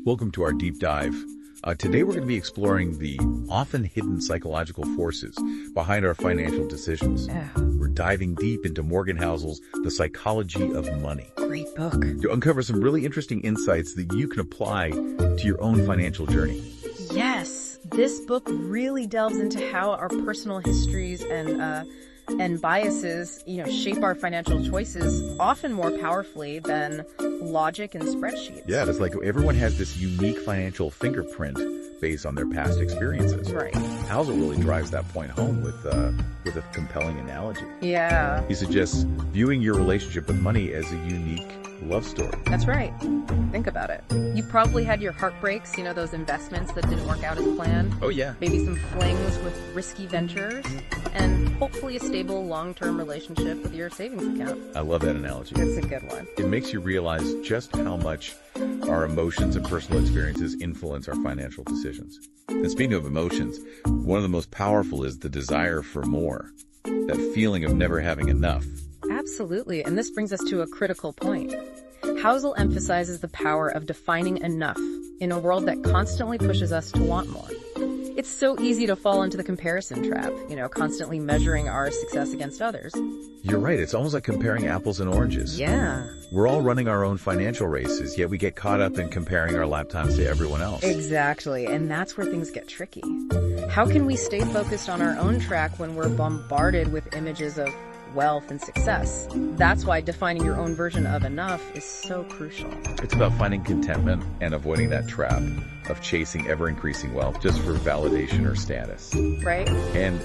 Welcome to our deep dive. Today we're going to be exploring the often hidden psychological forces behind our financial decisions. We're diving deep into Morgan Housel's The Psychology of Money. Great book. To uncover some really interesting insights that you can apply to your own financial journey. Yes, this book really delves into how our personal histories and biases, shape our financial choices often more powerfully than logic and spreadsheets. Yeah, it's like everyone has this unique financial fingerprint based on their past experiences. Right. Housel really drives that point home with a compelling analogy. Yeah. He suggests viewing your relationship with money as a unique love story. That's right. Think about it. You've probably had your heartbreaks, those investments that didn't work out as planned. Oh, yeah. Maybe some flings with risky ventures, and hopefully a stable long-term relationship with your savings account. I love that analogy. It's a good one. It makes you realize just how much our emotions and personal experiences influence our financial decisions. And speaking of emotions, one of the most powerful is the desire for more, that feeling of never having enough. Absolutely, and this brings us to a critical point. Housel emphasizes the power of defining enough in a world that constantly pushes us to want more. It's so easy to fall into the comparison trap, constantly measuring our success against others. You're right, it's almost like comparing apples and oranges. Yeah. We're all running our own financial races, yet we get caught up in comparing our lifetimes to everyone else. Exactly, and that's where things get tricky. How can we stay focused on our own track when we're bombarded with images of wealth and success? That's why defining your own version of enough is so crucial. It's about finding contentment and avoiding that trap of chasing ever-increasing wealth just for validation or status. Right? And,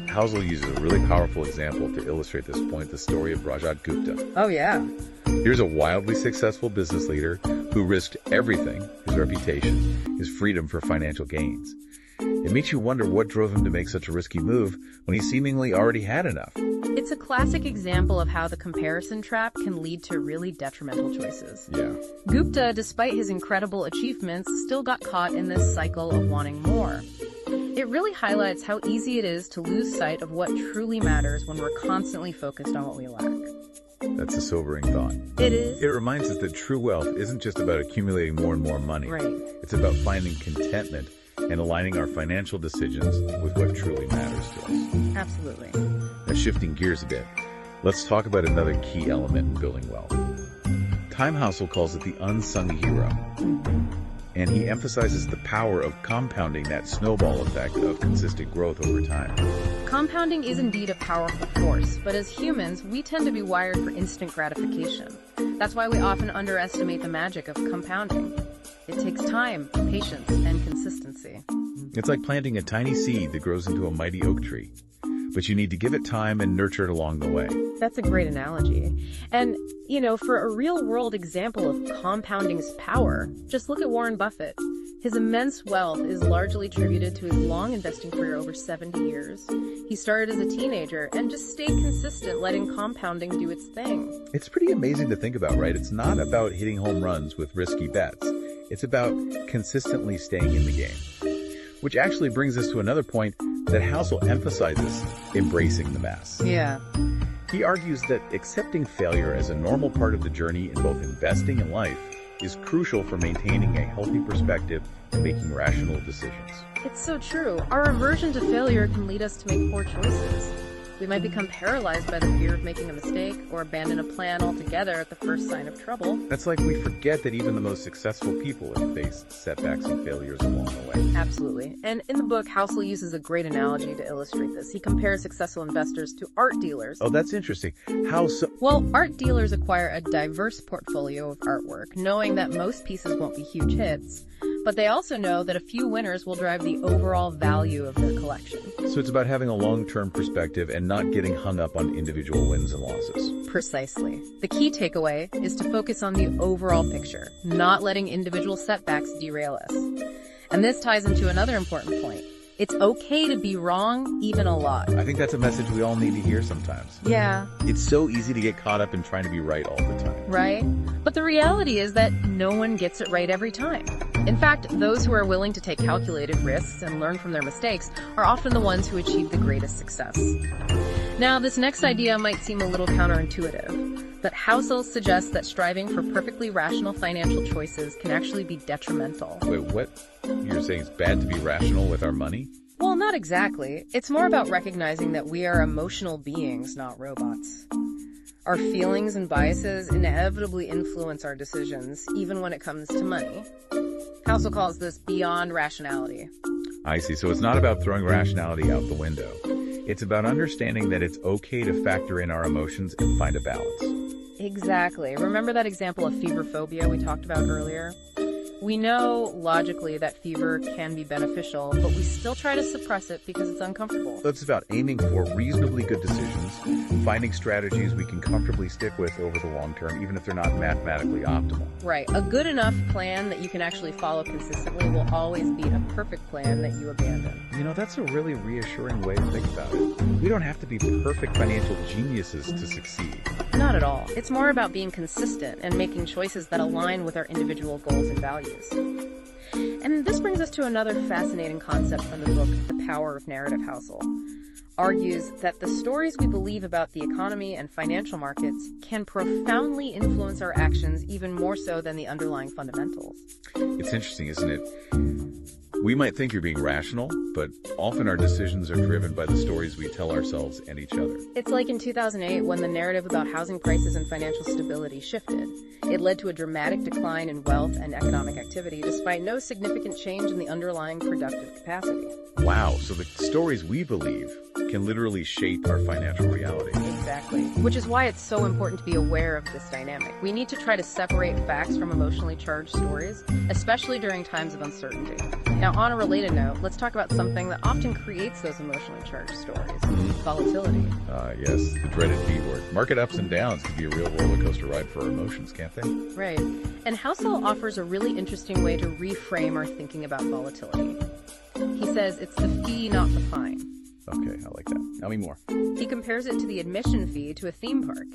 Housel uses a really powerful example to illustrate this point, the story of Rajat Gupta. Oh, yeah. Here's a wildly successful business leader who risked everything, his reputation, his freedom for financial gains. It makes you wonder what drove him to make such a risky move when he seemingly already had enough. It's a classic example of how the comparison trap can lead to really detrimental choices. Yeah. Gupta, despite his incredible achievements, still got caught in this cycle of wanting more. It really highlights how easy it is to lose sight of what truly matters when we're constantly focused on what we lack. That's a sobering thought. It is. It reminds us that true wealth isn't just about accumulating more and more money. Right. It's about finding contentment and aligning our financial decisions with what truly matters to us. Absolutely. Now, shifting gears a bit, let's talk about another key element in building wealth. Time Housel calls it the unsung hero. And he emphasizes the power of compounding, that snowball effect of consistent growth over time. Compounding is indeed a powerful force, but as humans, we tend to be wired for instant gratification. That's why we often underestimate the magic of compounding. It takes time, patience, and consistency. It's like planting a tiny seed that grows into a mighty oak tree. But you need to give it time and nurture it along the way. That's a great analogy. And, for a real-world example of compounding's power, just look at Warren Buffett. His immense wealth is largely attributed to his long investing career over 70 years. He started as a teenager and just stayed consistent, letting compounding do its thing. It's pretty amazing to think about, right? It's not about hitting home runs with risky bets. It's about consistently staying in the game. Which actually brings us to another point that Housel emphasizes, embracing the mess. Yeah. He argues that accepting failure as a normal part of the journey in both investing and life is crucial for maintaining a healthy perspective and making rational decisions. It's so true. Our aversion to failure can lead us to make poor choices. We might become paralyzed by the fear of making a mistake or abandon a plan altogether at the first sign of trouble. That's like we forget that even the most successful people have faced setbacks and failures along the way. Absolutely. And in the book, Housel uses a great analogy to illustrate this. He compares successful investors to art dealers. Oh, that's interesting. How so? Well, art dealers acquire a diverse portfolio of artwork, knowing that most pieces won't be huge hits. But they also know that a few winners will drive the overall value of their collection. So it's about having a long-term perspective and not getting hung up on individual wins and losses. Precisely. The key takeaway is to focus on the overall picture, not letting individual setbacks derail us. And this ties into another important point. It's okay to be wrong, even a lot. I think that's a message we all need to hear sometimes. Yeah. It's so easy to get caught up in trying to be right all the time. Right? But the reality is that no one gets it right every time. In fact, those who are willing to take calculated risks and learn from their mistakes are often the ones who achieve the greatest success. Now, this next idea might seem a little counterintuitive, But Housel suggests that striving for perfectly rational financial choices can actually be detrimental. Wait, what? You're saying it's bad to be rational with our money? Well, not exactly. It's more about recognizing that we are emotional beings, not robots. Our feelings and biases inevitably influence our decisions, even when it comes to money. Housel calls this beyond rationality. I see. So it's not about throwing rationality out the window. It's about understanding that it's okay to factor in our emotions and find a balance. Exactly. Remember that example of fever phobia we talked about earlier? We know logically that fever can be beneficial, but we still try to suppress it because it's uncomfortable. So it's about aiming for reasonably good decisions, finding strategies we can comfortably stick with over the long term, even if they're not mathematically optimal. Right. A good enough plan that you can actually follow consistently will always beat a perfect plan that you abandon. You know, that's a really reassuring way to think about it. We don't have to be perfect financial geniuses to succeed. Not at all. It's more about being consistent and making choices that align with our individual goals and values. And this brings us to another fascinating concept from the book, The Power of Narrative. Housel argues that the stories we believe about the economy and financial markets can profoundly influence our actions even more so than the underlying fundamentals. It's interesting, isn't it? We might think you're being rational, but often our decisions are driven by the stories we tell ourselves and each other. It's like in 2008 when the narrative about housing prices and financial stability shifted. It led to a dramatic decline in wealth and economic activity despite no significant change in the underlying productive capacity. Wow, so the stories we believe can literally shape our financial reality. Exactly. Which is why it's so important to be aware of this dynamic. We need to try to separate facts from emotionally charged stories, especially during times of uncertainty. Now, on a related note, let's talk about something that often creates those emotionally charged stories. Volatility. Yes, the dreaded V word. Market ups and downs can be a real roller coaster ride for our emotions, can't they? Right. And Housel offers a really interesting way to reframe our thinking about volatility. He says it's the fee, not the fine. Okay, I like that. Tell me more. He compares it to the admission fee to a theme park.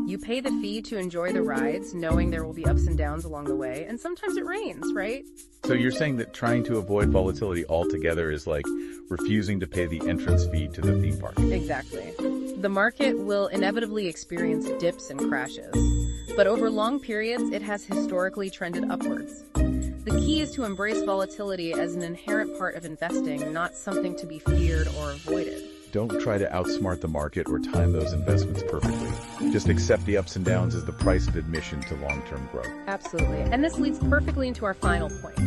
You pay the fee to enjoy the rides, knowing there will be ups and downs along the way, and sometimes it rains, right? So you're saying that trying to avoid volatility altogether is like refusing to pay the entrance fee to the theme park? Exactly. The market will inevitably experience dips and crashes, but over long periods, it has historically trended upwards. The key is to embrace volatility as an inherent part of investing, not something to be feared or avoided. Don't try to outsmart the market or time those investments perfectly. Just accept the ups and downs as the price of admission to long-term growth. Absolutely. And this leads perfectly into our final point.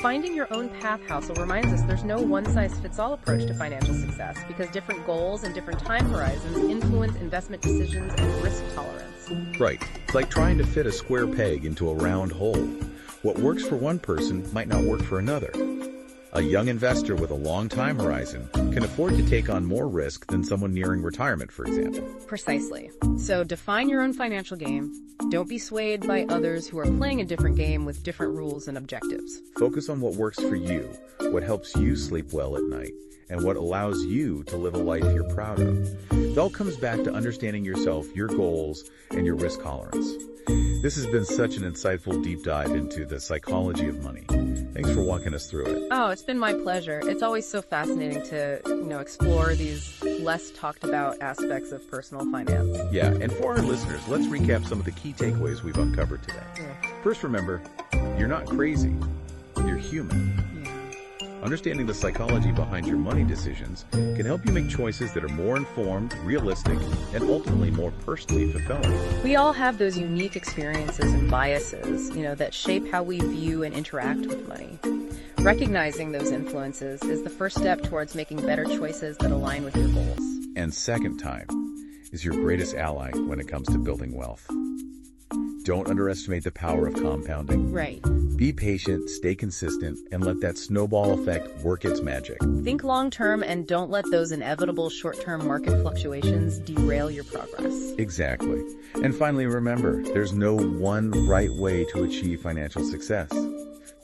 Finding your own path, Housel, reminds us there's no one-size-fits-all approach to financial success because different goals and different time horizons influence investment decisions and risk tolerance. Right. It's like trying to fit a square peg into a round hole. What works for one person might not work for another. A young investor with a long time horizon can afford to take on more risk than someone nearing retirement, for example. Precisely. So define your own financial game. Don't be swayed by others who are playing a different game with different rules and objectives. Focus on what works for you, what helps you sleep well at night, and what allows you to live a life you're proud of. It all comes back to understanding yourself, your goals, and your risk tolerance. This has been such an insightful deep dive into the psychology of money. Thanks for walking us through it. Oh, it's been my pleasure. It's always so fascinating to, explore these less talked about aspects of personal finance. Yeah, and for our listeners, let's recap some of the key takeaways we've uncovered today. Yeah. First, remember, you're not crazy. You're human. Understanding the psychology behind your money decisions can help you make choices that are more informed, realistic, and ultimately more personally fulfilling. We all have those unique experiences and biases, that shape how we view and interact with money. Recognizing those influences is the first step towards making better choices that align with your goals. And second, time is your greatest ally when it comes to building wealth. Don't underestimate the power of compounding. Right. Be patient, stay consistent, and let that snowball effect work its magic. Think long-term and don't let those inevitable short-term market fluctuations derail your progress. Exactly. And finally, remember, there's no one right way to achieve financial success.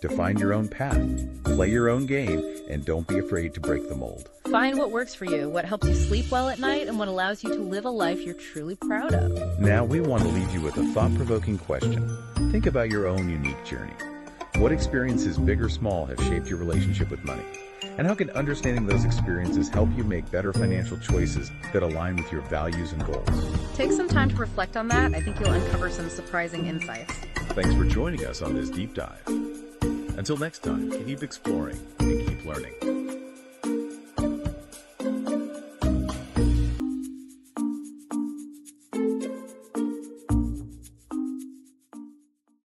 Define your own path, play your own game, and don't be afraid to break the mold. Find what works for you, what helps you sleep well at night, and what allows you to live a life you're truly proud of. Now we want to leave you with a thought-provoking question. Think about your own unique journey. What experiences, big or small, have shaped your relationship with money? And how can understanding those experiences help you make better financial choices that align with your values and goals? Take some time to reflect on that. I think you'll uncover some surprising insights. Thanks for joining us on this deep dive. Until next time, keep exploring and keep learning.